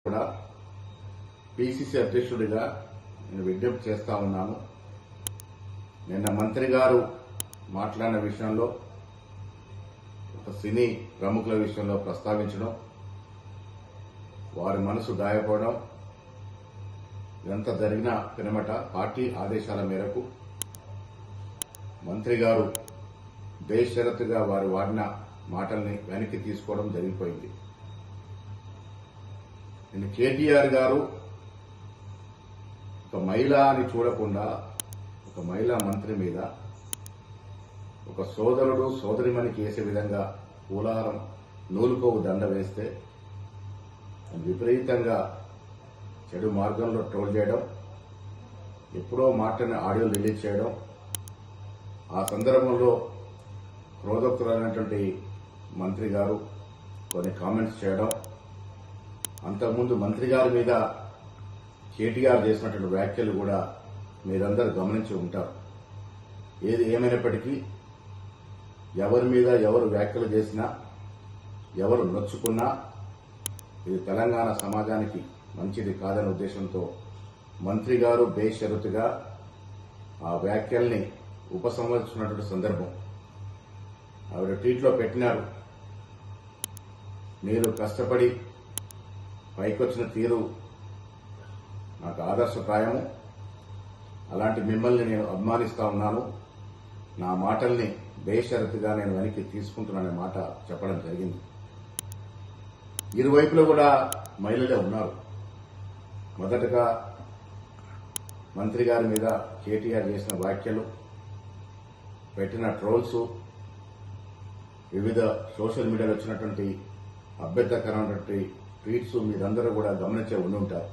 కూడా పిసిసి అధ్యక్షుడిగా నేను విజ్ఞప్తి చేస్తా ఉన్నాను. నిన్న మంత్రి గారు మాట్లాడిన విషయంలో ఒక సినీ ప్రముఖుల విషయంలో ప్రస్తావించడం, వారి మనసు గాయపడడం, ఇదంతా జరిగిన పినమట పార్టీ ఆదేశాల మేరకు మంత్రి గారు బేషరతుగా వారు వాడిన మాటల్ని వెనక్కి తీసుకోవడం జరిగిపోయింది. నేను కేటీఆర్ గారు ఒక మహిళ అని చూడకుండా ఒక మహిళా మంత్రి మీద ఒక సోదరుడు సోదరిమణికి వేసే విధంగా పూలారం నూలుకోవు దండ వేస్తే విపరీతంగా చెడు మార్గంలో ట్రోల్ చేయడం, ఎప్పుడో మాటని ఆడియో రిలీజ్ చేయడం, ఆ సందర్భంలో క్రోధోక్తులైనటువంటి మంత్రి గారు కొన్ని కామెంట్స్ చేయడం, అంతకుముందు మంత్రి గారి మీద కేటీఆర్ చేసినటువంటి వ్యాఖ్యలు కూడా మీరందరూ గమనించి ఉంటారు. ఏది ఏమైనప్పటికీ ఎవరి మీద ఎవరు వ్యాఖ్యలు చేసినా, ఎవరు నొచ్చుకున్నా ఇది తెలంగాణ సమాజానికి మంచిది కాదనే ఉద్దేశంతో మంత్రి గారు బేషరతుగా ఆ వ్యాఖ్యల్ని ఉపసంహరించుకున్నటువంటి సందర్భం. ఆవిడ ట్వీట్లో పెట్టినారు, మీరు కష్టపడి పైకొచ్చిన తీరు నాకు ఆదర్శప్రాయము, అలాంటి మిమ్మల్ని నేను అభిమానిస్తా ఉన్నాను, నా మాటల్ని బేషరతుగా నేను వెనక్కి తీసుకుంటున్నాననే మాట చెప్పడం జరిగింది. ఇరువైపులో కూడా మహిళలే ఉన్నారు. మొదటగా మంత్రి గారి మీద కేటీఆర్ చేసిన వ్యాఖ్యలు, పెట్టిన ట్రోల్స్, వివిధ సోషల్ మీడియాలో వచ్చినటువంటి అభ్యంతరకరమైనటువంటి ట్వీట్స్ మీరందరూ కూడా గమనించే ఉండి ఉంటారు.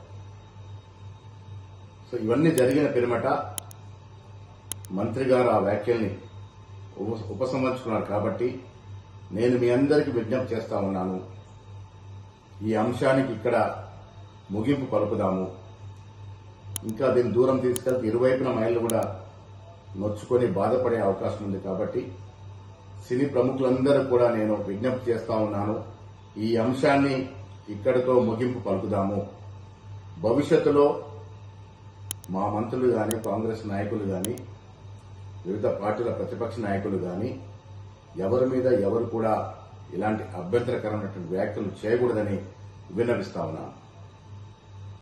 సో ఇవన్నీ జరిగిన పిరమట మంత్రి గారు ఆ వ్యాఖ్యల్ని ఉపసంహరించుకున్నారు. కాబట్టి నేను మీ అందరికీ విజ్ఞప్తి చేస్తా ఉన్నాను, ఈ అంశానికి ఇక్కడ ముగింపు పలుకుదాము. ఇంకా దీన్ని దూరం తీసుకెళ్తే ఇరువైపున మహిళలు కూడా నొచ్చుకొని బాధపడే అవకాశం ఉంది. కాబట్టి సినీ ప్రముఖులందరూ కూడా నేను విజ్ఞప్తి చేస్తా ఉన్నాను, ఈ అంశాన్ని ఇక్కడితో ముగింపు పలుకుదాము. భవిష్యత్తులో మా మంత్రులు కానీ, కాంగ్రెస్ నాయకులు కానీ, వివిధ పార్టీల ప్రతిపక్ష నాయకులు కానీ ఎవరి మీద ఎవరు కూడా ఇలాంటి అభ్యంతరకరమైనటువంటి వ్యాఖ్యలు చేయకూడదని విన్నవిస్తా ఉన్నాను.